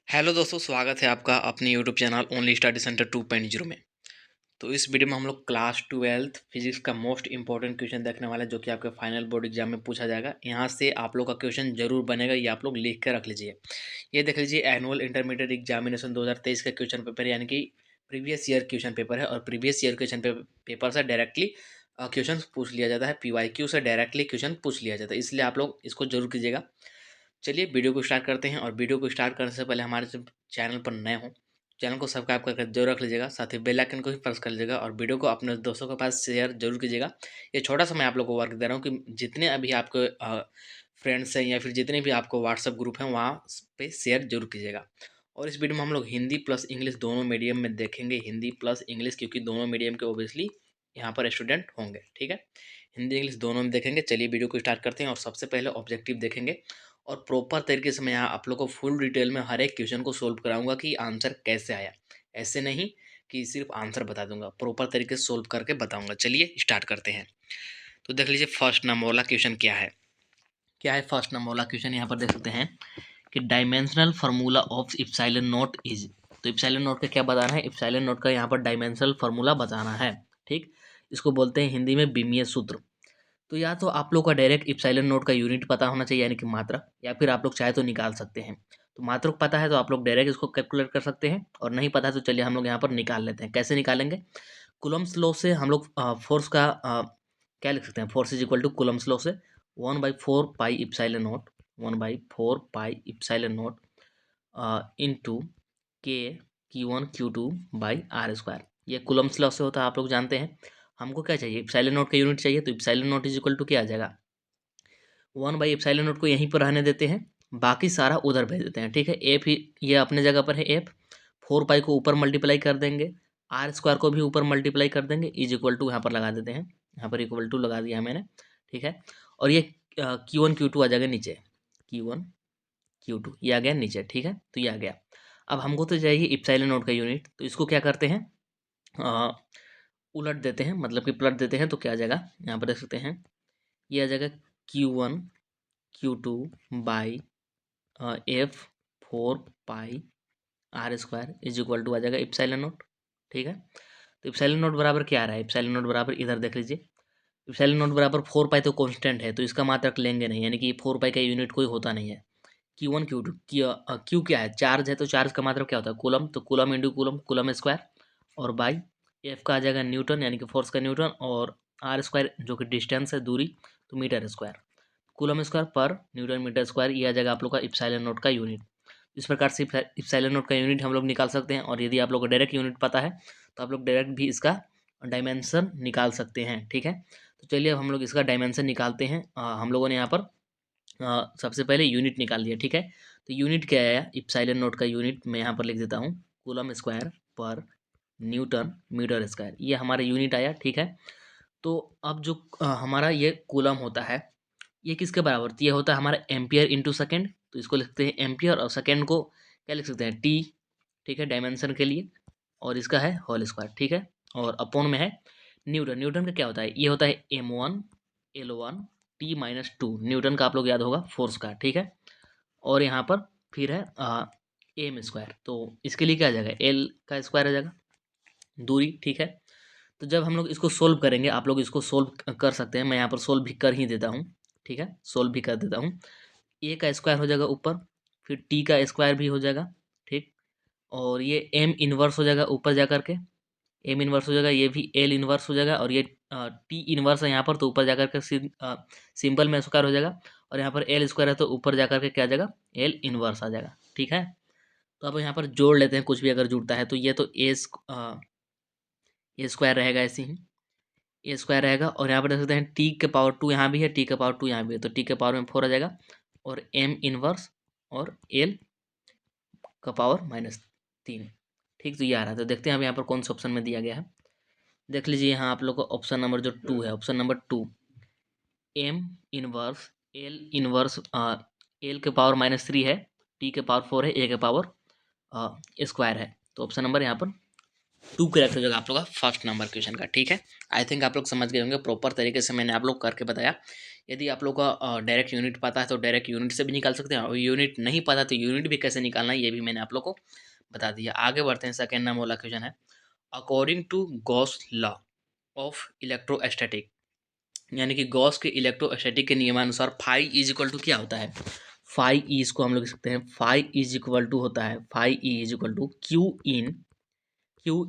Hello दोस्तों, स्वागत है आपका अपने YouTube channel only study centre 2.0 में। तो इस वीडियो में हम लोग क्लास 12th फिजिक्स का मोस्ट इंपॉर्टेंट क्वेश्चन देखने वाले हैं, जो कि आपके फाइनल बोर्ड एग्जाम में पूछा जाएगा। यहाँ से आप लोग का क्वेश्चन जरूर बनेगा, ये आप लोग लिख कर रख लीजिए। ये देख लीजिए, एनुअल इंटरमीडिएट एग्जामिनेशन 2023 का क्वेश्चन पेपर, यानी कि प्रीवियस ईयर क्वेश्चन पेपर है। और प्रीवियस ईयर क्वेश्चन पेपर से डायरेक्टली क्वेश्चन पूछ लिया जाता है, PYQ से डायरेक्टली क्वेश्चन पूछ लिया जाता है, इसलिए आप लोग इसको जरूर कीजिएगा। चलिए वीडियो को स्टार्ट करते हैं। और वीडियो को स्टार्ट करने से पहले हमारे जब चैनल पर नए हो, चैनल को सब्सक्राइब करके जरूर रख लीजिएगा, साथ ही बेल आइकन को भी प्रेस कर लीजिएगा और वीडियो को अपने दोस्तों के पास शेयर जरूर कीजिएगा। ये छोटा सा मैं आप लोगों को वर्क दे रहा हूँ कि जितने अभी आपके फ्रेंड्स हैं या फिर जितने भी आपको व्हाट्सअप ग्रुप हैं, वहाँ पे शेयर जरूर कीजिएगा। और इस वीडियो में हम लोग हिंदी प्लस इंग्लिश दोनों मीडियम में देखेंगे, हिंदी प्लस इंग्लिश, क्योंकि दोनों मीडियम के ओबियसली यहाँ पर स्टूडेंट होंगे। ठीक है, हिंदी इंग्लिश दोनों में देखेंगे। चलिए वीडियो को स्टार्ट करते हैं और सबसे पहले ऑब्जेक्टिव देखेंगे और प्रॉपर तरीके से मैं यहाँ आप लोग को फुल डिटेल में हर एक क्वेश्चन को सोल्व कराऊंगा कि आंसर कैसे आया। ऐसे नहीं कि सिर्फ आंसर बता दूंगा, प्रॉपर तरीके से सोल्व करके बताऊंगा। चलिए स्टार्ट करते हैं। तो देख लीजिए, फर्स्ट नंबर वाला क्वेश्चन क्या है फर्स्ट नंबर वाला क्वेश्चन यहाँ पर देख सकते हैं कि dimensional formula of epsilon not is. तो इप्सिलॉन नॉट का क्या बताना है? इप्सिलॉन नॉट का यहाँ पर डायमेंशनल फार्मूला बताना है। ठीक, इसको बोलते हैं हिंदी में बीमीय सूत्र। तो या तो आप लोग का डायरेक्ट इप्सिलॉन नोट का यूनिट पता होना चाहिए, यानी कि मात्रा, या फिर आप लोग चाहे तो निकाल सकते हैं। तो मात्रक पता है तो आप लोग डायरेक्ट इसको कैलकुलेट कर सकते हैं, और नहीं पता है तो चलिए हम लोग यहाँ पर निकाल लेते हैं। कैसे निकालेंगे? कूलम्स लॉ से हम लोग फोर्स का क्या लिख सकते हैं? Force is equal to Coulomb's law से 1/4 pi epsilon naught, 1/4 pi epsilon naught into के Q1 Q2/r²। ये कूलम्स लॉ से होता है, आप लोग जानते हैं। हमको क्या चाहिए? इप्सिलॉन नोट का यूनिट चाहिए, तो epsilon naught is equal to क्या आ जाएगा? 1/एप्सिलॉन नोट को यहीं पर रहने देते हैं, बाकी सारा उधर भेज देते हैं। ठीक है, एफ ही ये अपने जगह पर है एफ। 4 पाई को ऊपर मल्टीप्लाई कर देंगे, R² को भी ऊपर मल्टीप्लाई कर देंगे, इज इक्वल टू यहाँ पर लगा देते हैं। यहाँ पर इक्वल टू लगा दिया है मैंने। ठीक है, और ये Q1 Q2 आ जाएगा नीचे, Q1 Q2 ये आ गया नीचे। ठीक है, तो ये आ गया। अब हमको तो चाहिए इप्सिलॉन नोट का यूनिट, तो इसको क्या करते हैं? अ, उलट देते हैं, मतलब कि पलट देते हैं। तो क्या आ जाएगा? यहाँ पर देख सकते हैं, ये आ जाएगा Q1 Q2/F 4 pi R² is equal to आ जाएगा इप्सिलॉन नोट। ठीक है, तो इप्सिलॉन नोट बराबर क्या आ रहा है? इप्सिलॉन नोट बराबर इधर देख लीजिए, इप्सिलॉन नोट बराबर 4 पाई तो कांस्टेंट है, तो इसका मात्रक लेंगे नहीं, यानी कि 4 पाई का यूनिट कोई होता नहीं है। Q1 Q2 क्यू क्या है? चार्ज है, तो चार्ज का मात्रक क्या होता है? कूलम, तो coulomb into coulomb, coulomb square, और बाई एफ का आ जाएगा न्यूटन, यानी कि फोर्स का न्यूटन, और R² जो कि डिस्टेंस है, दूरी, तो मीटर स्क्वायर। कूलम स्क्वायर पर न्यूटन मीटर स्क्वायर, ये आ जाएगा आप लोग का इप्सिलॉन नोट का यूनिट। इस प्रकार से इप्सिलॉन नोट का यूनिट हम लोग निकाल सकते हैं, और यदि आप लोग को डायरेक्ट यूनिट पता है तो आप लोग डायरेक्ट भी इसका डायमेंशन निकाल सकते हैं। ठीक है, तो चलिए अब हम लोग इसका डायमेंशन निकालते हैं। हम लोगों ने यहाँ पर सबसे पहले यूनिट निकाल लिया। ठीक है, तो यूनिट क्या है? इप्सिलॉन नोट का यूनिट मैं यहाँ पर लिख देता हूँ, कूलम स्क्वायर पर न्यूटन मीटर स्क्वायर, ये हमारा यूनिट आया। ठीक है, तो अब जो हमारा ये कूलम होता है, ये किसके बराबर? तो ये होता है हमारा एम्पियर इंटू सेकेंड, तो इसको लिखते हैं एम्पियर, और सेकेंड को क्या लिख सकते हैं? T। ठीक है, डायमेंशन के लिए, और इसका है होल स्क्वायर। ठीक है, और अपॉन में है न्यूटन। न्यूटन का क्या होता है? ये होता है M1L1T-2, न्यूटन का आप लोग याद होगा फोर्स का। ठीक है, और यहाँ पर फिर है एम स्क्वायर, तो इसके लिए क्या आ जाएगा? एल का स्क्वायर आ जाएगा, दूरी। ठीक है, तो जब हम लोग इसको सोल्व करेंगे, आप लोग इसको सोल्व कर सकते हैं, मैं यहाँ पर सोल्व भी कर ही देता हूँ। ठीक है, सोल्व भी कर देता हूँ। ए का स्क्वायर हो जाएगा ऊपर, फिर टी का स्क्वायर भी हो जाएगा। ठीक, और ये एम इनवर्स हो जाएगा ऊपर जा करके, एम इनवर्स हो जाएगा, ये भी एल इनवर्स हो जाएगा, और ये टी इनवर्स है यहाँ पर, तो ऊपर जा करके सिंपल में स्क्वायर हो जाएगा, और यहाँ पर एल स्क्वायर है तो ऊपर जा करके क्या आ जाएगा? एल इनवर्स आ जाएगा। ठीक है, तो अब यहाँ पर जोड़ लेते हैं, कुछ भी अगर जुड़ता है तो ये तो ए स्क्वायर रहेगा, ऐसे ही ए स्क्वायर रहेगा, और यहाँ पर देख सकते हैं T⁻², यहाँ भी है T⁻², यहाँ भी है, तो T⁻4 आ जाएगा, और एम इनवर्स और एल का पावर -3। ठीक, तो ये आ रहा है। तो देखते हैं अब यहाँ पर कौन सा ऑप्शन में दिया गया है। देख लीजिए, यहाँ आप लोग को ऑप्शन नंबर जो 2 है, option number 2, M inverse L inverse L के पावर -3 है, T⁻4 है, ए के पावर स्क्वायर है, तो ऑप्शन नंबर यहाँ पर 2 करेक्ट हो जाएगा आप लोग का फर्स्ट नंबर क्वेश्चन का। ठीक है, आई थिंक आप लोग समझ गए होंगे, प्रॉपर तरीके से मैंने आप लोग करके बताया यदि आप लोग का डायरेक्ट यूनिट पता है तो डायरेक्ट यूनिट से भी निकाल सकते हैं, और यूनिट नहीं पता तो यूनिट भी कैसे निकालना है ये भी मैंने आप लोग को बता दिया। आगे बढ़ते हैं, सेकेंड नंबर वाला क्वेश्चन है, according to Gauss law of electrostatic, यानी कि गॉस के इलेक्ट्रोस्टैटिक के नियमानुसार फाई इज इक्वल टू क्या होता है। फाई ई इसको हम लोग लिख सकते हैं, फाई इज इक्वल टू होता है, phi E is equal to Q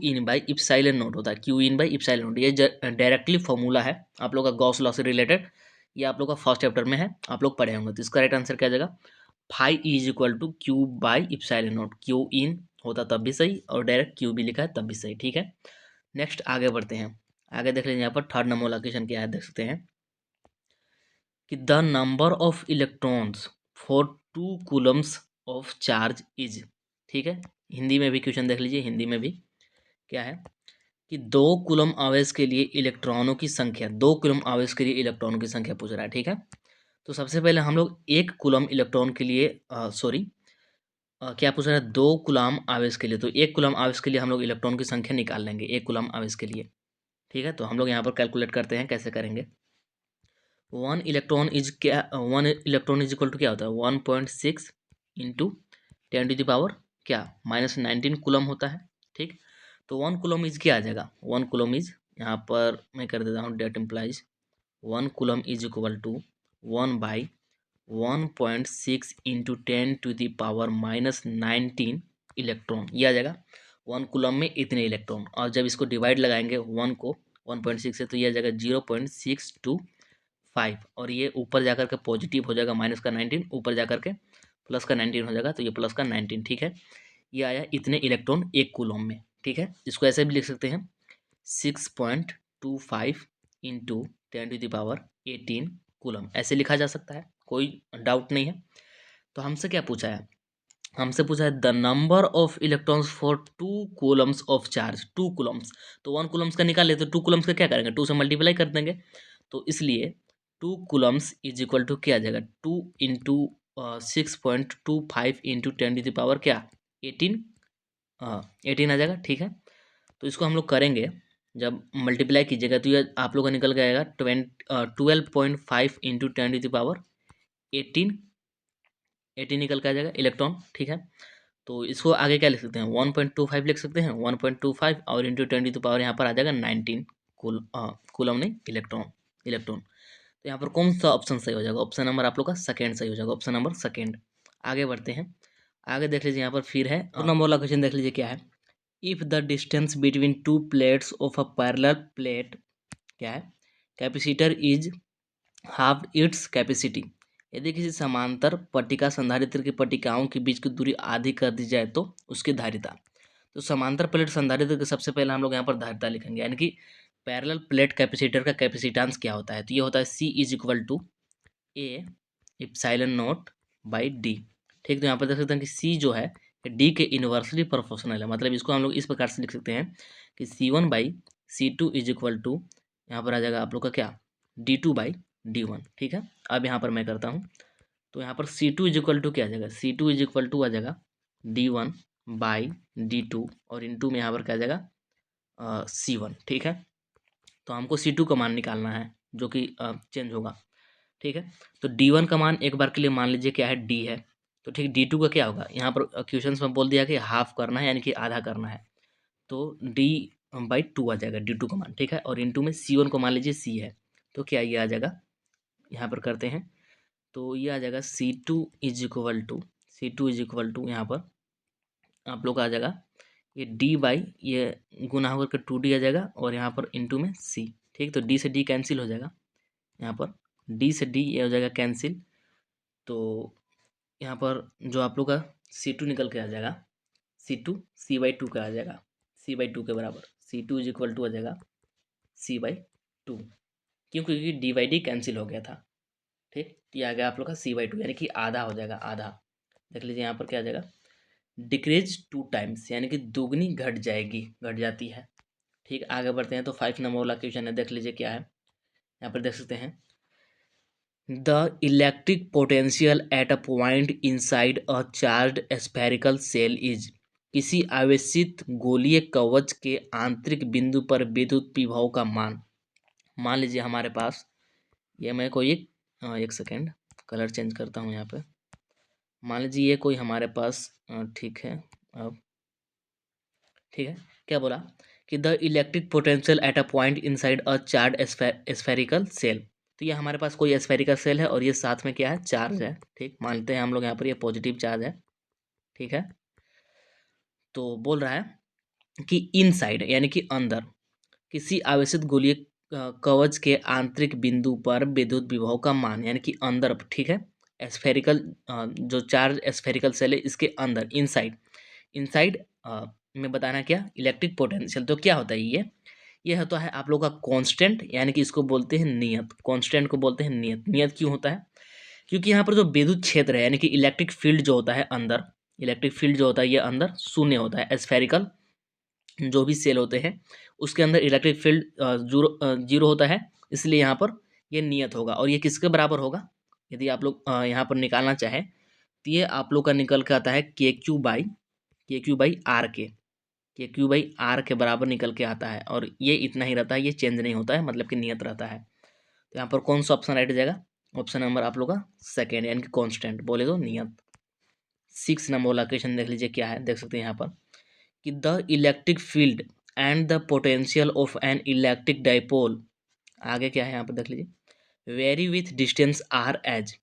in by epsilon naught होता है, Q in by epsilon naught. ये डायरेक्टली फॉर्मूला है आप लोग का गॉस लॉ से रिलेटेड, ये आप लोग का फर्स्ट चैप्टर में है, आप लोग पढ़े होंगे। तो इसका राइट आंसर क्या आ जाएगा, phi is equal to q by epsilon naught. Q in होता तब भी सही, और डायरेक्ट क्यू भी लिखा है तब भी सही, ठीक है। नेक्स्ट आगे बढ़ते हैं, आगे देख लीजिए यहाँ पर थर्ड नंबर वाला क्वेश्चन क्या है, देख सकते हैं कि the number of electrons for 2 Coulomb's of charge is, ठीक है। हिंदी में भी क्वेश्चन देख लीजिए, हिंदी में भी क्या है कि 2 कूलम आवेश के लिए इलेक्ट्रॉनों की संख्या, 2 कूलम आवेश के लिए इलेक्ट्रॉनों की संख्या पूछ रहा है, ठीक है। तो सबसे पहले हम लोग 1 कूलम इलेक्ट्रॉन के लिए क्या पूछ रहा है, 2 कूलम आवेश के लिए, तो 1 कूलम आवेश के लिए हम लोग इलेक्ट्रॉन की संख्या निकाल लेंगे 1 कूलम आवेश के लिए, ठीक है। तो हम लोग यहाँ पर कैलकुलेट करते हैं, कैसे करेंगे। 1 इलेक्ट्रॉन इज इक्वल टू क्या होता है, 1.6 इंटू 10 टू द पावर क्या -19 कूलम होता है, ठीक। तो 1 कूलम इज क्या आ जाएगा, 1 कूलम इज, यहाँ पर मैं कर देता हूँ, that implies 1 coulomb is equal to 1/1.6 into 10 to the power -19 electron, ये आ जाएगा। 1 कूलम में इतने इलेक्ट्रॉन, और जब इसको डिवाइड लगाएंगे 1 से, तो ये आ जाएगा 0.625, और ये ऊपर जाकर के पॉजिटिव हो जाएगा, -19, ऊपर जाकर के +19 हो जाएगा, तो ये +19, ठीक है। ये आया इतने इलेक्ट्रॉन 1 कूलम में, ठीक है। इसको ऐसे भी लिख सकते हैं, 6.25 into 10 to the power 18 coulomb, ऐसे लिखा जा सकता है, कोई डाउट नहीं है। तो हमसे क्या पूछा है, हमसे पूछा है the number of electrons for 2 Coulomb's of charge, 2 Coulomb's, तो 1 कूलम्स का निकाल ले, तो 2 कूलम्स का क्या करेंगे, 2 से मल्टीप्लाई कर देंगे, तो इसलिए 2 कूलम्स इज इक्वल टू क्या आ जाएगा, 2 into 6.25 into 10 to the power क्या 18, 18 आ जाएगा, ठीक है। तो इसको हम लोग करेंगे, जब मल्टीप्लाई कीजिएगा तो ये आप लोग का निकल के आएगा 12.5 इंटू 10 टू द पावर 18, 18 निकल के आ जाएगा इलेक्ट्रॉन, ठीक है। तो इसको आगे क्या लिख सकते हैं, 1.25 लिख सकते हैं, 1.25 और इंटू 10 टू द पावर यहाँ पर आ जाएगा 19 कूलम नहीं, इलेक्ट्रॉन। तो यहाँ पर कौन सा ऑप्शन सही हो जाएगा, ऑप्शन नंबर आप लोग का सेकेंड सही हो जाएगा, ऑप्शन नंबर सेकेंड। आगे बढ़ते हैं, आगे देख लीजिए, यहाँ पर फिर है और नंबर वाला क्वेश्चन देख लीजिए क्या है, if the distance between 2 plates of a parallel plate क्या है, capacitor is half its capacity, यदि किसी समांतर पट्टिका संधारित्र की पट्टिकाओं के बीच की दूरी आधी कर दी जाए तो उसकी धारिता। तो समांतर प्लेट संधारित्र के सबसे पहले हम लोग यहाँ पर धारिता लिखेंगे, यानी कि पैरेलल प्लेट कैपेसिटर का कैपेसिटेंस क्या होता है, तो ये होता है C is equal to A epsilon naught by D, ठीक। तो यहाँ पर देख सकते हैं कि C जो है डी के इन्वर्सली प्रोपोर्शनल है, मतलब इसको हम लोग इस प्रकार से लिख सकते हैं कि C1/C2 इज इक्वल टू, यहाँ पर आ जाएगा आप लोग का क्या D2/D1, ठीक है। अब यहाँ पर मैं करता हूँ, तो यहाँ पर C2 इज इक्वल टू क्या आ जाएगा, C2 इज इक्वल टू आ जाएगा D1/D2, और इनटू में यहाँ पर क्या आ जाएगा C1, ठीक है। तो हमको C2 का मान निकालना है, जो कि चेंज होगा, ठीक है। तो D1 का मान एक बार के लिए मान लीजिए क्या है, D है, तो ठीक। D2 का क्या होगा, यहाँ पर क्वेश्चन में बोल दिया कि हाफ करना है, यानी कि आधा करना है, तो D/2 आ जाएगा D2 का मान, ठीक है। और इनटू में C1 को मान लीजिए C है, तो क्या ये आ जाएगा, यहाँ पर करते हैं, तो ये आ जाएगा C2 इज इक्वल टू यहाँ पर आप लोग का आ जाएगा ये ये गुना होकर के 2D आ जाएगा, और यहाँ पर इनटू में C, ठीक। तो D से D कैंसिल हो जाएगा, यहाँ पर D से D ये हो जाएगा कैंसिल, तो यहाँ पर जो आप लोग का C2 निकल के आ जाएगा, C2 C/2 का आ जाएगा, C/2 के बराबर, C2 इज इक्वल टू आ जाएगा C/2, क्योंकि D/D कैंसिल हो गया था, ठीक। तो ये आ गया आप लोग का C/2, यानी कि आधा हो जाएगा, आधा। देख लीजिए यहाँ पर क्या आ जाएगा, डिक्रीज 2 टाइम्स, यानी कि दुगनी घट जाएगी, घट जाती है, ठीक। आगे बढ़ते हैं, तो 5 नंबर वाला क्वेश्चन है, देख लीजिए क्या है, यहाँ पर देख सकते हैं the electric potential at a point inside a charged spherical shell is, किसी आवेशित गोलीय कवच के आंतरिक बिंदु पर विद्युत विभव का मान। मान लीजिए हमारे पास ये मैं कोई एक एक सेकेंड, कलर चेंज करता हूँ यहाँ पे। मान लीजिए ये कोई हमारे पास ठीक है। अब ठीक है, क्या बोला कि the electric potential at a point inside a charge spherical shell. तो ये हमारे पास कोई स्फेरिकल सेल है और ये साथ में क्या है, चार्ज है। ठीक, मानते हैं हम लोग यहाँ पर ये पॉजिटिव चार्ज है। ठीक है, तो बोल रहा है कि इनसाइड यानी कि अंदर किसी आवेशित गोलीय कवच के आंतरिक बिंदु पर विद्युत विभव का मान, यानी कि अंदर, ठीक है, स्फेरिकल जो चार्ज स्फेरिकल सेल है इसके अंदर, इनसाइड, इनसाइड में बताना क्या, इलेक्ट्रिक पोटेंशियल। तो क्या होता है ये होता है आप लोग का कांस्टेंट, यानी कि इसको बोलते हैं नियत। कांस्टेंट को बोलते हैं नियत। नियत क्यों होता है, क्योंकि यहाँ पर जो विद्युत क्षेत्र है यानी कि इलेक्ट्रिक फील्ड जो होता है अंदर, इलेक्ट्रिक फील्ड जो होता है ये अंदर शून्य होता है। स्फेरिकल जो भी सेल होते हैं उसके अंदर इलेक्ट्रिक फील्ड जीरो होता है, इसलिए यहाँ पर ये नियत होगा। और ये किसके बराबर होगा, यदि आप लोग यहाँ पर निकालना चाहें तो ये आप लोग का निकल के आता है के क्यू बाई आर के बराबर निकल के आता है। और ये इतना ही रहता है, ये चेंज नहीं होता है, मतलब कि नियत रहता है। तो यहाँ पर कौन सा ऑप्शन राइट हो जाएगा, ऑप्शन नंबर आप लोग का सेकेंड, यानी कि कॉन्स्टेंट बोले तो नियत। 6 नंबर वाला क्वेश्चन देख लीजिए क्या है, देख सकते हैं यहाँ पर कि the electric field and the potential of an electric dipole, आगे क्या है यहाँ पर देख लीजिए, vary with distance r as,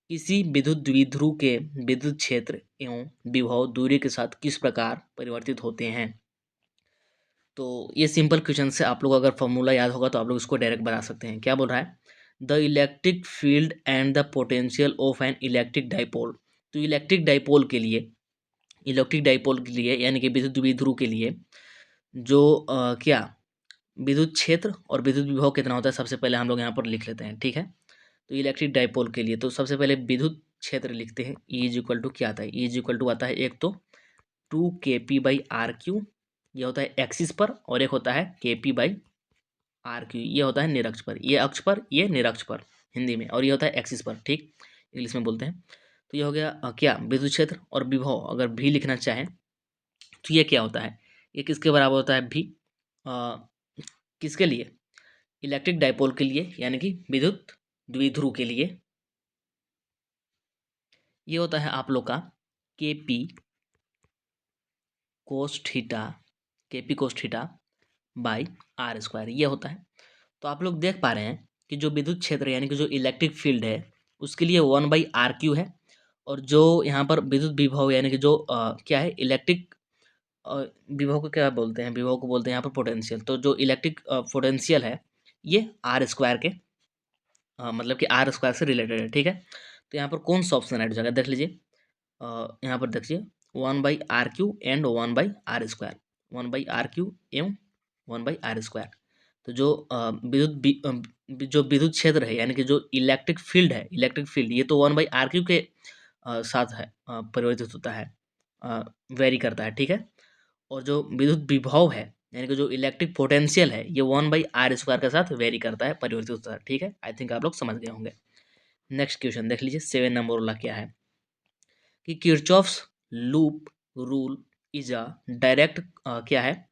किसी विद्युत द्विध्रुव के विद्युत क्षेत्र एवं विभव दूरी के साथ किस प्रकार परिवर्तित होते हैं। तो ये सिंपल क्वेश्चन से आप लोग अगर फॉर्मूला याद होगा तो आप लोग इसको डायरेक्ट बना सकते हैं। क्या बोल रहा है, the electric field and the potential of an electric dipole. तो इलेक्ट्रिक डाइपोल के लिए यानी कि विद्युत द्विध्रुव के लिए जो क्या विद्युत क्षेत्र और विद्युत विभव कितना होता है, सबसे पहले हम लोग यहाँ पर लिख लेते हैं। ठीक है, तो इलेक्ट्रिक डाइपोल के लिए तो सबसे पहले विद्युत क्षेत्र लिखते हैं। ई इज इक्वल टू क्या आता है, ई इज इक्वल टू आता है एक तो 2 kp/r क्यू, ये होता है एक्सिस पर, और एक होता है kp/r क्यू, ये होता है निरक्ष पर, ये अक्ष पर, ये निरक्ष पर हिंदी में, और ये होता है एक्सिस पर। ठीक, इंग्लिश में बोलते हैं। तो ये हो गया क्या विद्युत क्षेत्र और विभव। अगर भी लिखना चाहें तो ये क्या होता है, ये किसके बराबर होता है भी, किसके लिए, इलेक्ट्रिक डाइपोल के लिए यानी कि विद्युत द्विध्रुव के लिए ये होता है आप लोग का KP cos theta by R square, ये होता है। तो आप लोग देख पा रहे हैं कि जो विद्युत क्षेत्र यानी कि जो इलेक्ट्रिक फील्ड है उसके लिए 1/r क्यू है, और जो यहाँ पर विद्युत विभव यानी कि जो क्या है इलेक्ट्रिक विभव को क्या बोलते हैं, विभव को बोलते हैं यहाँ पर पोटेंशियल। तो जो इलेक्ट्रिक पोटेंशियल है ये आर स्क्वायर के मतलब कि आर स्क्वायर से रिलेटेड है। ठीक है, तो यहाँ पर कौन सा ऑप्शन ऐड हो जाएगा, देख लीजिए यहाँ पर देखिए 1/r Q and 1/r square, 1/r Q एवं 1/r स्क्वायर। तो जो जो विद्युत क्षेत्र है यानी कि जो इलेक्ट्रिक फील्ड है, इलेक्ट्रिक फील्ड ये तो 1/r क्यू के साथ है परिवर्तित होता है, वेरी करता है। ठीक है, और जो विद्युत विभव है यानी कि जो इलेक्ट्रिक पोटेंशियल है ये 1/r स्क्वायर के साथ वेरी करता है, परिवर्तित होता है। ठीक है, आई थिंक आप लोग समझ गए होंगे। नेक्स्ट क्वेश्चन देख लीजिए 7 नंबर वाला क्या है कि Kirchhoff's loop rule is a direct क्या है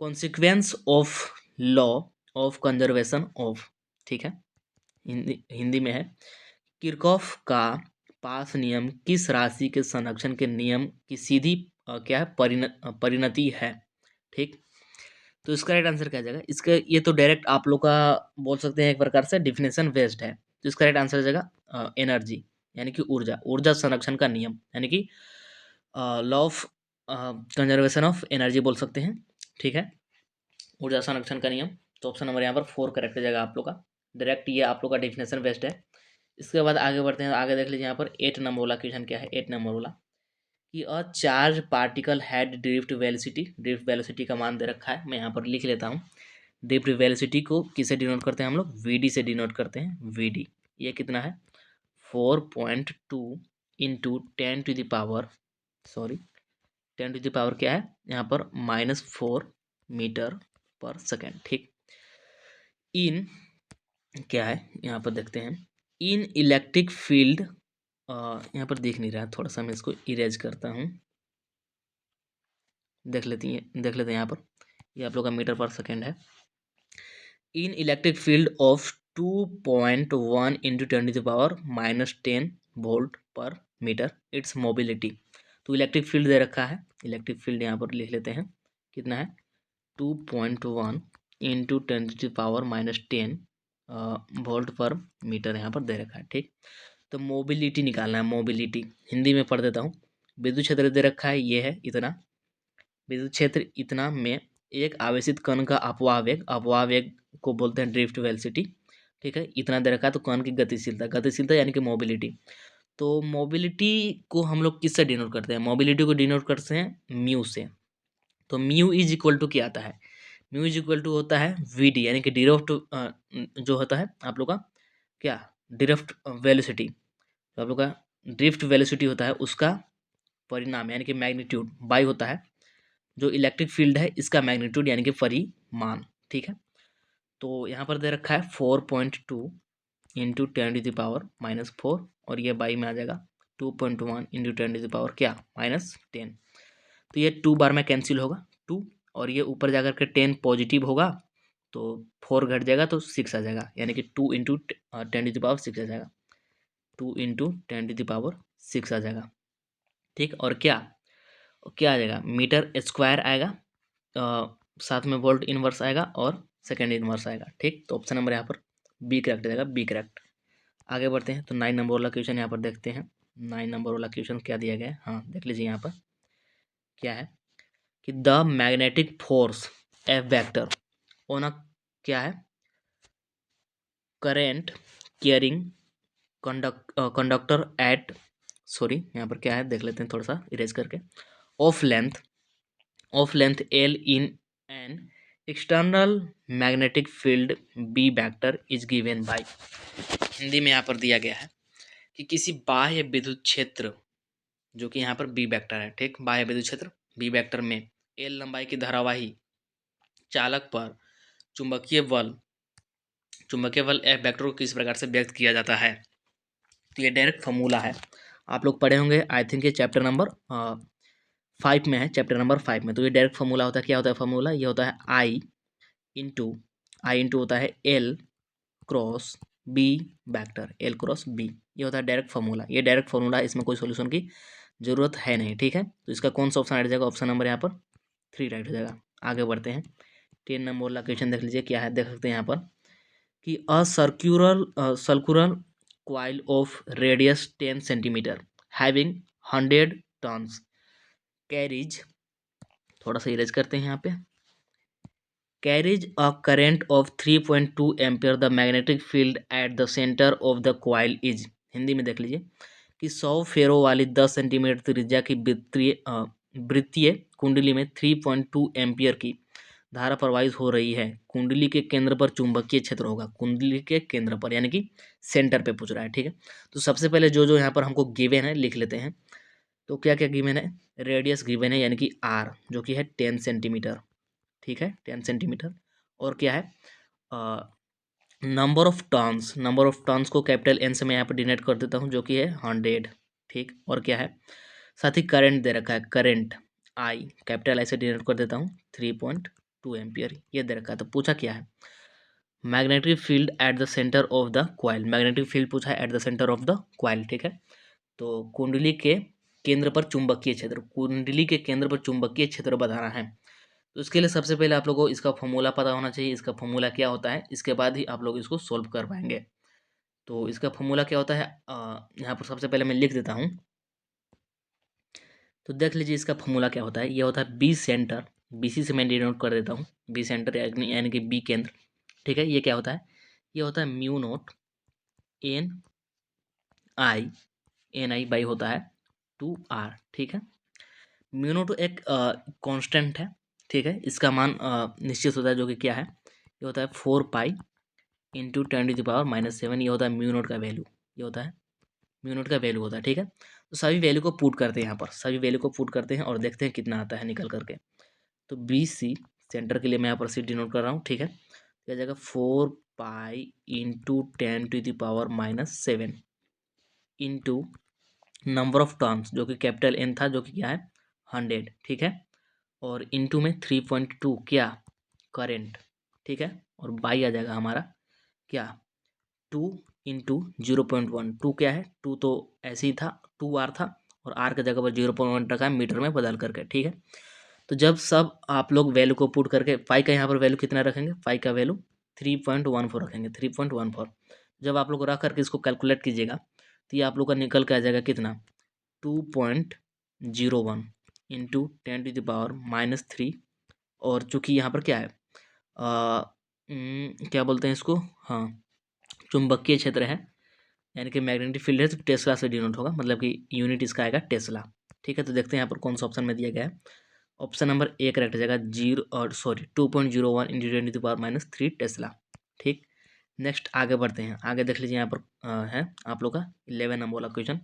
consequence of law of conservation of. ठीक है, हिंदी में है, किरचॉफ का पास नियम किस राशि के संरक्षण के नियम की सीधी क्या है परिणति है। ठीक, तो इसका राइट आंसर क्या आ जाएगा, इसका ये तो डायरेक्ट आप लोग का बोल सकते हैं एक प्रकार से डिफिनेशन बेस्ड है। तो इसका राइट आंसर आ जाएगा एनर्जी यानी कि ऊर्जा, ऊर्जा संरक्षण का नियम यानी कि law of conservation of energy बोल सकते हैं। ठीक है, ऊर्जा संरक्षण का नियम। तो ऑप्शन नंबर यहाँ पर 4 करेक्ट हो जाएगा आप लोग का, डायरेक्ट ये आप लोग का डिफिनेशन बेस्ड है। इसके बाद आगे बढ़ते हैं, आगे देख लीजिए यहाँ पर 8 नंबर वाला क्वेश्चन क्या है, 8 नंबर वाला कि a charge particle had drift velocity का मान दे रखा है। मैं यहाँ पर लिख लेता हूँ, ड्रिफ्ट वेलोसिटी को किससे डिनोट करते हैं हम लोग, वी से डिनोट करते हैं, वी। ये कितना है 4.2 इंटू 10 टू द पावर क्या है यहाँ पर -4 मीटर/सेकेंड। ठीक, इन क्या है यहाँ पर देखते हैं, इन इलेक्ट्रिक फील्ड यहाँ पर दिख नहीं रहा है, थोड़ा सा मैं इसको इरेज करता हूँ, देख लेते हैं यहाँ पर, ये आप लोग का मीटर पर सेकेंड है। इन electric field of 2.1 into 10⁻⁻10 volt पर मीटर इट्स मोबिलिटी। तो इलेक्ट्रिक फील्ड दे रखा है, इलेक्ट्रिक फील्ड यहाँ पर लिख लेते हैं, कितना है 2.1 इंटू 10⁻⁻10 वोल्ट पर मीटर यहाँ पर दे रखा है। ठीक, तो मोबिलिटी निकालना है, मोबिलिटी हिंदी में पढ़ देता हूँ। विद्युत क्षेत्र दे रखा है, ये है इतना, विद्युत क्षेत्र इतना में एक आवेशित कण का अपवाह वेग, अपवाह वेग को बोलते हैं ड्रिफ्ट वेलोसिटी। ठीक है, इतना दे रखा है। तो कण की गतिशीलता, गतिशीलता यानी कि मोबिलिटी। तो मोबिलिटी को हम लोग किससे डिनोट करते हैं? मोबिलिटी को डिनोट करते हैं म्यू से। तो म्यू इज इक्वल टू क्या आता है? म्यू इज इक्वल टू होता है वी डी, यानी कि डिराइव्ड जो होता है आप लोग का क्या, ड्रिफ्ट वेलोसिटी। तो आप लोग का ड्रिफ्ट वेलोसिटी होता है, उसका परिणाम यानी कि मैग्नीट्यूड बाई होता है जो इलेक्ट्रिक फील्ड है इसका मैग्नीट्यूड यानी कि परिमाण। ठीक है, तो यहाँ पर दे रखा है 4.2 इंटू 10⁻⁻4 और ये बाई में आ जाएगा 2.1 इंटू 10⁻ क्या -10। तो ये 2 बार में कैंसिल होगा 2, और ये ऊपर जाकर के 10 पॉजिटिव होगा तो 4 घट जाएगा तो 6 आ जाएगा, यानी कि 2 इंटू 10⁻6 आ जाएगा, 2 इंटू 10⁻6 आ जाएगा। ठीक, और क्या क्या आ जाएगा, मीटर स्क्वायर आएगा, साथ में वोल्ट इनवर्स आएगा और सेकेंड इनवर्स आएगा। ठीक, तो ऑप्शन नंबर यहाँ पर बी करेक्ट जाएगा, बी करेक्ट। आगे बढ़ते हैं, तो 9 नंबर वाला क्वेश्चन यहाँ पर देखते हैं। 9 नंबर वाला क्वेश्चन क्या दिया गया है, हाँ देख लीजिए यहाँ पर क्या है कि the magnetic force F vector on a क्या है current carrying conductor at, sorry यहाँ पर क्या है देख लेते हैं थोड़ा सा इरेज करके, of length L in an external magnetic field B vector is given by. Hindi में यहाँ पर दिया गया है कि किसी बाह्य विद्युत क्षेत्र जो कि यहाँ पर बी वेक्टर है, ठीक, बाह्य विद्युत क्षेत्र बी वेक्टर में एल लंबाई की धारावाही चालक पर चुंबकीय बल एफ वेक्टर को किस प्रकार से व्यक्त किया जाता है। तो ये डायरेक्ट फॉर्मूला है, आप लोग पढ़े होंगे, आई थिंक ये चैप्टर नंबर 5 में है, चैप्टर नंबर 5 में। तो ये डायरेक्ट फॉर्मूला होता है, क्या होता है फॉर्मूला, ये होता है आई इंटू होता है L cross B vector, L cross B, ये होता है डायरेक्ट फार्मूला। ये डायरेक्ट फार्मूला है, इसमें कोई सोल्यूशन की जरूरत है नहीं। ठीक है, तो इसका कौन सा ऑप्शन आ जाएगा, ऑप्शन नंबर यहाँ पर 3 राइट हो जाएगा। आगे बढ़ते हैं, 10 नंबर वाला क्वेश्चन देख लीजिए क्या है, देख सकते हैं यहाँ पर कि a circular coil of radius 10 centimetre having 100 turns carries, थोड़ा सा इरेज करते हैं यहाँ पे, carries a current of 3.2 ampere the magnetic field at the centre of the coil is. Hindi में देख लीजिए कि 100 फेरो वाली 10 सेंटीमीटर त्रिज्या की वृत्तीय कुंडली में 3.2 एम्पियर की धारा प्रवाहित हो रही है। कुंडली के केंद्र पर चुंबकीय क्षेत्र होगा, कुंडली के केंद्र पर यानी कि सेंटर पे पूछ रहा है। ठीक है, तो सबसे पहले जो जो यहाँ पर हमको गिवन है लिख लेते हैं। तो क्या क्या गिवन है, रेडियस गिवन है यानी कि आर जो कि है 10 सेंटीमीटर, ठीक है 10 सेंटीमीटर, और क्या है नंबर ऑफ टर्न्स को कैपिटल एन से मैं यहाँ पर डिनोट कर देता हूँ जो कि है 100। ठीक, और क्या है साथ ही करंट दे रखा है, करंट आई कैपिटल आई से डिनोट कर देता हूँ 3.2 एम्पियर, ये दे रखा है। तो पूछा क्या है, magnetic field at the centre of the coil, magnetic field पूछा है at the centre of the coil. ठीक है, तो कुंडली के केंद्र पर चुंबकीय क्षेत्र, कुंडली के केंद्र पर चुंबकीय क्षेत्र बताना है। तो इसके लिए सबसे पहले आप लोगों को इसका फॉर्मूला पता होना चाहिए, इसका फॉर्मूला क्या होता है, इसके बाद ही आप लोग इसको सोल्व कर पाएंगे। तो इसका फॉर्मूला क्या होता है, यहाँ पर सबसे पहले मैं लिख देता हूँ। तो देख लीजिए इसका फॉर्मूला क्या होता है, ये होता है बी सेंटर, बीसी से मैं डिनोट कर देता हूँ, बी सेंटर यानी कि बी केंद्र। ठीक है, ये क्या होता है, ये होता है mu naught N I by होता है 2r। ठीक है, म्यू नोट एक कांस्टेंट है, ठीक है, इसका मान निश्चित होता है जो कि क्या है, ये होता है 4 पाई इंटू 10⁻⁻7, ये होता है म्यू नोट का वैल्यू, ये होता है म्यू नोट का वैल्यू होता है। ठीक है, तो सभी वैल्यू को पुट करते हैं, यहाँ पर सभी वैल्यू को पुट करते हैं और देखते हैं कितना आता है निकल करके। तो बी सी सेंटर के लिए मैं यहाँ पर सी डिनोट कर रहा हूँ। ठीक है, तो आ जाएगा 4 pi into 10⁻⁻7 into number of turns जो कि कैपिटल एन था जो कि क्या है 100। ठीक है, और इंटू में 3.2 क्या करेंट। ठीक है, और बाई आ जाएगा हमारा क्या 2 इंटू 0.1। 2 क्या है, 2 तो ऐसे ही था, 2R था, और R की जगह पर 0.1 रखा है मीटर में बदल करके, ठीक है। तो जब सब आप लोग वैल्यू को पुट करके, फाइव का यहाँ पर वैल्यू कितना रखेंगे, फाइव का वैल्यू 3.14 रखेंगे, 3.14। जब आप लोग रख करके इसको कैलकुलेट कीजिएगा तो ये आप लोग का निकल के आ जाएगा कितना, 2.01 इंटू 10⁻³ और चूंकि यहाँ पर क्या है, क्या बोलते हैं इसको, हाँ, चुंबकीय क्षेत्र है, यानी कि मैग्नेटिक फील्ड है, तो टेस्ला से डिनोट होगा, मतलब कि यूनिट इसका आएगा टेस्ला, ठीक है। तो देखते हैं यहाँ पर कौन सा ऑप्शन में दिया गया है। ऑप्शन नंबर ए करेक्ट हो जाएगा, 2.01 × 10⁻³ ठीक। नेक्स्ट आगे बढ़ते हैं, आगे देख लीजिए यहाँ पर है आप लोग का 11 नंबर वाला क्वेश्चन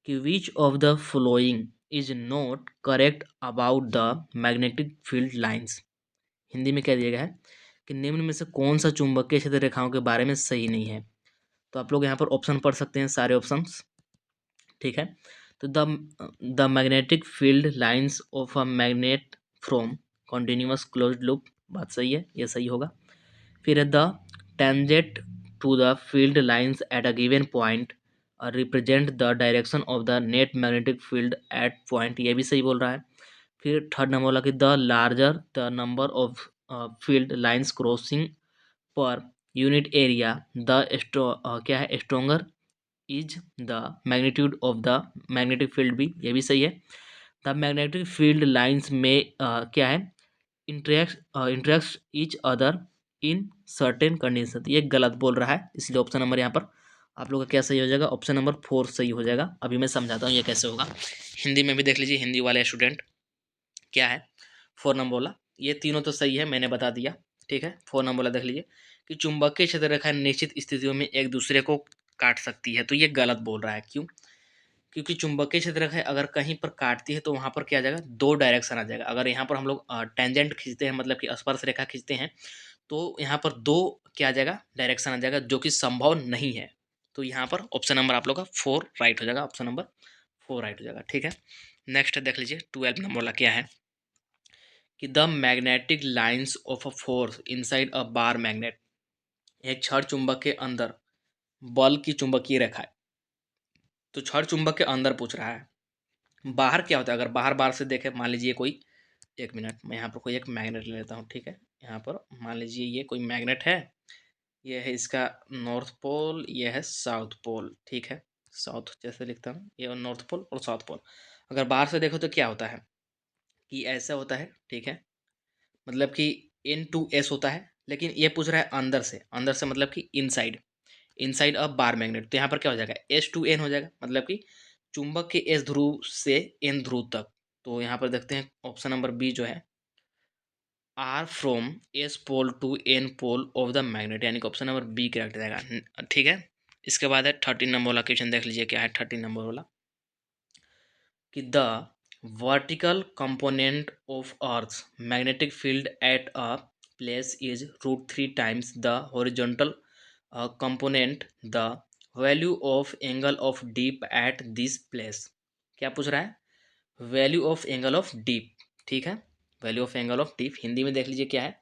कि which of the following is not correct about the magnetic field lines. Hindi में क्या दिया गया है कि निम्न में से कौन सा चुंबकीय क्षेत्र रेखाओं के बारे में सही नहीं है। तो आप लोग यहाँ पर ऑप्शन पढ़ सकते हैं, सारे ऑप्शंस, ठीक है। तो the magnetic field lines of a magnet from continuous closed loop, बात सही है, ये सही होगा। फिर है the tangent to the field lines at a given point represent the direction of the net magnetic field at point, ये भी सही बोल रहा है। फिर थर्ड नंबर वाला कि the larger the number of field lines crossing per unit area the क्या है, stronger is the magnitude of the magnetic field भी, ये भी सही है। द मैग्नेटिक फील्ड लाइंस में क्या है, interact each other in certain condition, ये गलत बोल रहा है, इसलिए ऑप्शन नंबर यहाँ पर आप लोग का क्या सही हो जाएगा, ऑप्शन नंबर 4 सही हो जाएगा। अभी मैं समझाता हूँ ये कैसे होगा, हिंदी में भी देख लीजिए, हिंदी वाले स्टूडेंट क्या है, 4 नंबर वाला, ये तीनों तो सही है, मैंने बता दिया, ठीक है। 4 नंबर वाला देख लीजिए कि चुंबकीय क्षेत्र रेखा निश्चित स्थितियों में एक दूसरे को काट सकती है, तो ये गलत बोल रहा है, क्यों, क्योंकि चुंबकीय क्षेत्र रेखा अगर कहीं पर काटती है तो वहाँ पर क्या आ जाएगा, दो डायरेक्शन आ जाएगा। अगर यहाँ पर हम लोग टेंजेंट खींचते हैं, मतलब कि स्पर्श रेखा खींचते हैं, तो यहाँ पर दो क्या आ जाएगा, डायरेक्शन आ जाएगा, जो कि संभव नहीं है। तो यहाँ पर ऑप्शन नंबर आप लोग का 4 राइट हो जाएगा, ऑप्शन नंबर 4 राइट हो जाएगा, ठीक है। नेक्स्ट देख लीजिए 12 नंबर वाला क्या है कि the magnetic lines of a force inside a bar magnet, एक छड़ चुंबक के अंदर बल की चुंबकीय रेखा है। तो छड़ चुंबक के अंदर पूछ रहा है, बाहर क्या होता है, अगर बाहर बाहर से देखें, मान लीजिए कोई, एक मिनट, मैं यहाँ पर कोई एक मैग्नेट ले लेता हूँ, ठीक है। यहाँ पर मान लीजिए ये कोई मैग्नेट है, ये है इसका नॉर्थ पोल, ये है साउथ पोल, ठीक है। साउथ जैसे लिखता हूँ, ये नॉर्थ पोल और साउथ पोल। अगर बाहर से देखो तो क्या होता है कि ऐसा होता है, ठीक है, मतलब कि N2S होता है, लेकिन ये पूछ रहा है अंदर से, अंदर से मतलब कि inside, inside a bar magnet, तो यहाँ पर क्या हो जाएगा, S2N हो जाएगा, मतलब कि चुंबक के S ध्रुव से N ध्रुव तक। तो यहाँ पर देखते हैं ऑप्शन नंबर बी जो है, are from S pole to N pole of the magnet, यानी कि ऑप्शन नंबर बी करेक्ट जाएगा, ठीक है। इसके बाद है 13 नंबर वाला क्वेश्चन, देख लीजिए क्या है 13 नंबर वाला कि the vertical component of earth magnetic field at a place is √3 times the horizontal component, the value of angle of deep at this place. क्या पूछ रहा है, value of angle of deep, ठीक है, value of angle of deep. Hindi में देख लीजिए क्या है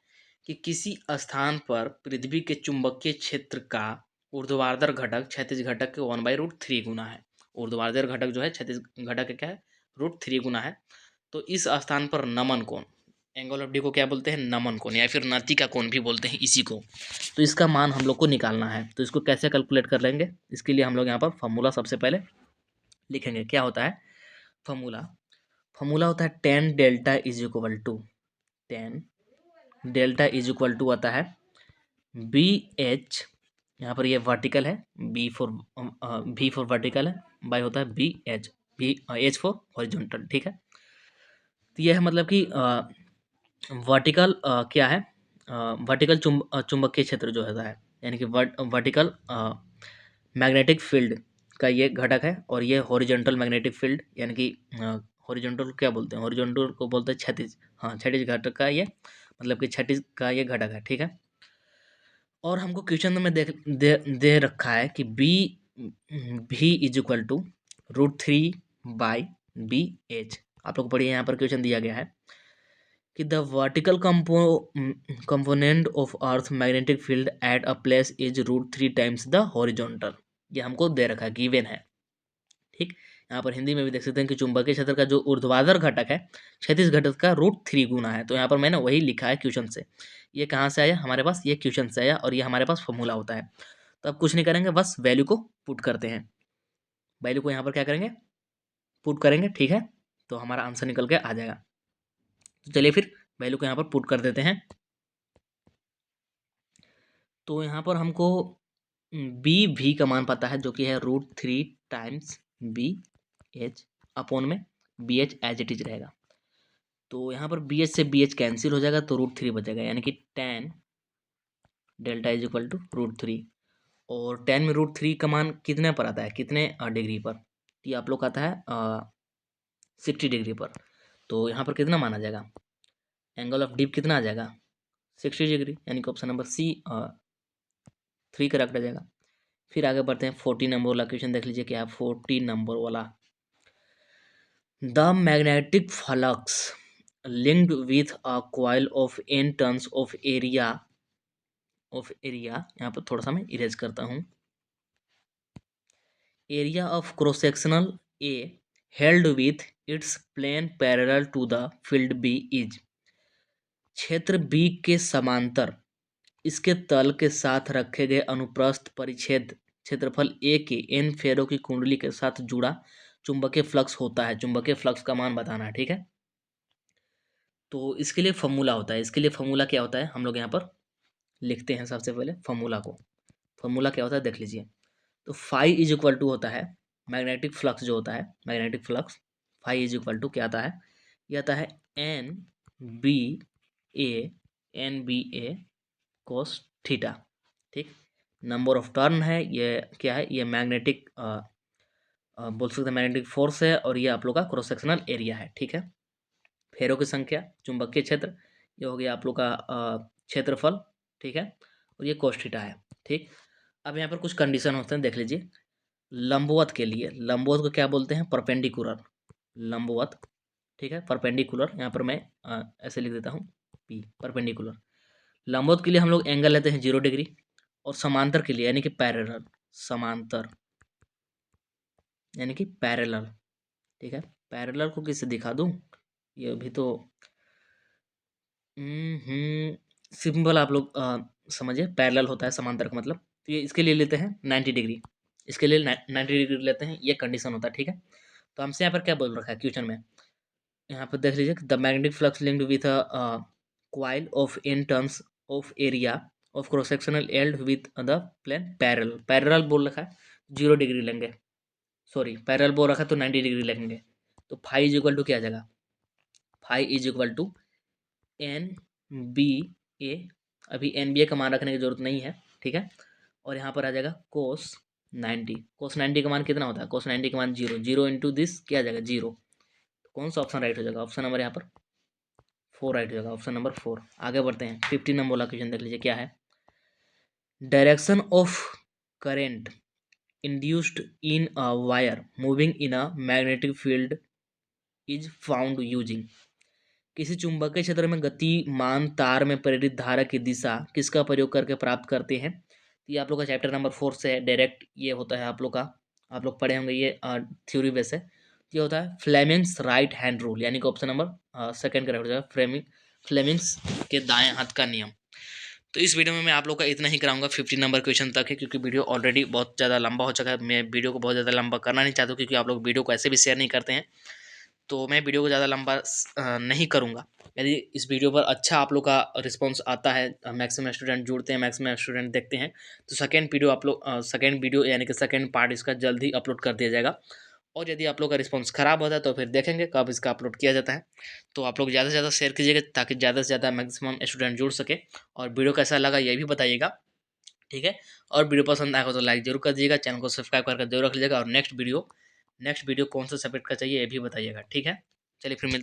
कि किसी स्थान पर पृथ्वी के चुंबकीय क्षेत्र का ऊर्ध्वाधर घटक क्षैतिज घटक के 1/√3 गुना है। ऊर्ध्वाधर घटक जो है क्षैतिज घटक के क्या है, √3 गुना है। तो इस स्थान पर नमन कोण, एंगल ऑफ डी को क्या बोलते हैं, नमन कोण, या फिर नति का कोण भी बोलते हैं इसी को। तो इसका मान हम लोग को निकालना है, तो इसको कैसे कैलकुलेट कर लेंगे, इसके लिए हम लोग यहाँ पर फॉर्मूला सबसे पहले लिखेंगे। क्या होता है फॉर्मूला, फॉर्मूला होता है tan delta is equal to, tan delta is equal to आता है बी एच, यहाँ पर ये वर्टिकल है, बी फॉर वर्टिकल है, बाई होता है B H, B H for horizontal, ठीक है। तो यह है मतलब कि वर्टिकल क्या है, वर्टिकल चुंबकीय क्षेत्र जो होता है, यानी कि वर्टिकल मैग्नेटिक फील्ड का ये घटक है, और ये हॉरिजॉन्टल मैग्नेटिक फील्ड, यानी कि हॉरिजॉन्टल क्या बोलते हैं, हॉरिजॉन्टल को बोलते हैं क्षैतिज, हाँ क्षैतिज घटक का ये, मतलब कि क्षैतिज का ये घटक है, ठीक है। और हमको क्वेश्चन में दे रखा है कि बी भी is equal to √3 by B H. आप लोग पढ़िए, यहाँ पर क्वेश्चन दिया गया है कि the vertical component of earth magnetic field at a place is √3 times the horizontal. ये हमको दे रखा है, गिवन है। ठीक, यहाँ पर हिंदी में भी देख सकते हैं कि चुंबकीय क्षेत्र का जो ऊर्ध्वाधर घटक है क्षैतिज घटक का √3 गुना है। तो यहाँ पर मैंने वही लिखा है क्वेश्चन से। ये कहाँ से आया हमारे पास, ये क्वेश्चन से आया और ये हमारे पास फॉर्मूला होता है। तो अब कुछ नहीं करेंगे, बस वैल्यू को पुट करते हैं। वैल्यू को यहाँ पर क्या करेंगे, पुट करेंगे। ठीक है, तो हमारा आंसर निकल के आ जाएगा। तो चलिए फिर वैल्यू को यहाँ पर पुट कर देते हैं। तो यहाँ पर हमको बी भी का मान पता है, जो कि है √3 टाइम्स बी एच अपॉन में B H as it is रहेगा। तो यहाँ पर बी एच से बी एच कैंसिल हो जाएगा, तो √3 बचेगा, यानी कि tan delta is equal to √3। और 10 में √3 का मान कितने पर आता है, कितने डिग्री पर, ये आप लोग आता है 60 डिग्री पर। तो यहाँ पर कितना माना जाएगा, एंगल ऑफ डिप कितना आ जाएगा 60 डिग्री, यानी कि ऑप्शन नंबर सी 3 करेक्ट आ जाएगा। फिर आगे बढ़ते हैं 14 नंबर वाला क्वेश्चन देख लीजिए क्या है 14 नंबर वाला। The magnetic flux linked with a coil of n turns of area यहाँ पर थोड़ा सा मैं इरेज करता हूँ। Area of cross sectional A held with its plane parallel to the field B is. क्षेत्र बी के समांतर इसके तल के साथ रखे गए अनुप्रस्थ परिच्छेद क्षेत्रफल ए के n फेरों की कुंडली के साथ जुड़ा चुंबकीय फ्लक्स होता है। चुंबकीय फ्लक्स का मान बताना है। ठीक है, तो इसके लिए फॉर्मूला होता है। इसके लिए फॉर्मूला क्या होता है, हम लोग यहाँ पर लिखते हैं सबसे पहले फॉर्मूला को। फॉर्मूला क्या होता है देख लीजिए। तो फाई इज इक्वल टू होता है मैग्नेटिक फ्लक्स जो होता है, magnetic flux phi is equal to क्या आता है, ये आता है N B A cos theta. ठीक, नंबर ऑफ टर्न है, ये क्या है, ये मैग्नेटिक बोल सकते हैं मैग्नेटिक फोर्स है, और ये आप लोग का क्रॉस सेक्शनल एरिया है। ठीक है, फेरों की संख्या, चुंबकीय क्षेत्र, ये हो गया आप लोग का क्षेत्रफल। ठीक है, और ये कोस थीटा है। ठीक, अब यहाँ पर कुछ कंडीशन होते हैं देख लीजिए। लंबवत के लिए, लंबवत को क्या बोलते हैं, परपेंडिकुलर लंबवत। ठीक है, परपेंडिकुलर यहाँ पर मैं ऐसे लिख देता हूँ पी, परपेंडिकुलर। लंबवत के लिए हम लोग एंगल लेते हैं 0 डिग्री, और समांतर के लिए यानी कि पैरेलल, समांतर यानी कि पैरेलल। ठीक है, पैरेलल को किससे दिखा दूं, ये भी तो सिंपल आप लोग समझिए, पैरेलल होता है समांतर का मतलब। तो ये इसके लिए लेते हैं 90 डिग्री, इसके लिए 90 डिग्री लेते हैं, ये कंडीशन होता है। ठीक है, तो हमसे यहाँ पर क्या बोल रखा है क्वेश्चन में, यहाँ पर देख लीजिए the magnetic flux linked with a coil of n turns of area of cross sectional held with the plane parallel. Parallel बोल रखा है 0 डिग्री लेंगे, सॉरी पैरेलल बोल रखा है तो 90 डिग्री लेंगे। तो फाई इज इक्वल टू क्या आ जाएगा, phi is equal to N B A, अभी एन बी ए का मान रखने की जरूरत नहीं है। ठीक है, और यहाँ पर आ जाएगा कोस 90। कोस 90 का मान कितना होता है, कोस 90 का मान 0, 0 इंटू दिस क्या आ जाएगा 0। कौन सा ऑप्शन राइट हो जाएगा, ऑप्शन नंबर यहाँ पर 4 राइट हो जाएगा, ऑप्शन नंबर 4। आगे बढ़ते हैं 15 नंबर वाला क्वेश्चन देख लीजिए क्या है। Direction of current induced in a wire moving in a magnetic field is found using. किसी चुंबकीय क्षेत्र में गतिमान तार में प्रेरित धारा की दिशा किसका प्रयोग करके प्राप्त करते हैं। तो ये आप लोग का चैप्टर नंबर 4 से है डायरेक्ट, ये होता है आप लोग का, आप लोग पढ़े होंगे ये थ्योरी बेस है। ये होता है फ्लेमिंग्स राइट हैंड रूल, यानी कि ऑप्शन नंबर सेकंड करेक्ट हो जाएगा, फ्लेमिंग्स के दाएं हाथ का नियम। तो इस वीडियो में मैं आप लोग का इतना ही कराऊंगा, 15 नंबर क्वेश्चन तक है, क्योंकि वीडियो ऑलरेडी बहुत ज़्यादा लंबा हो चुका है। मैं वीडियो को बहुत ज़्यादा लंबा करना नहीं चाहता हूँ, क्योंकि आप लोग वीडियो को ऐसे भी शेयर नहीं करते हैं, तो मैं वीडियो को ज़्यादा लंबा नहीं करूँगा। यदि इस वीडियो पर अच्छा आप लोग का रिस्पांस आता है, मैक्सिमम स्टूडेंट जुड़ते हैं, मैक्सिमम स्टूडेंट देखते हैं, तो सेकेंड वीडियो आप लोग सेकेंड वीडियो यानी कि सेकेंड पार्ट इसका जल्द ही अपलोड कर दिया जाएगा। और यदि आप लोग का रिस्पांस ख़राब होता है तो फिर देखेंगे कब इसका अपलोड किया जाता है। तो आप लोग ज़्यादा से ज़्यादा शेयर कीजिएगा, ताकि ज़्यादा से ज़्यादा मैक्सिमम स्टूडेंट जुड़ सके। और वीडियो कैसा लगा ये भी बताइएगा। ठीक है, और वीडियो पसंद आएगा तो लाइक जरूर कर दीजिएगा, चैनल को सब्सक्राइब करके जरूर रख लीजिएगा। और नेक्स्ट वीडियो कौन सा सब्जेक्ट का चाहिए ये भी बताइएगा। ठीक है, चलिए फिर मिलते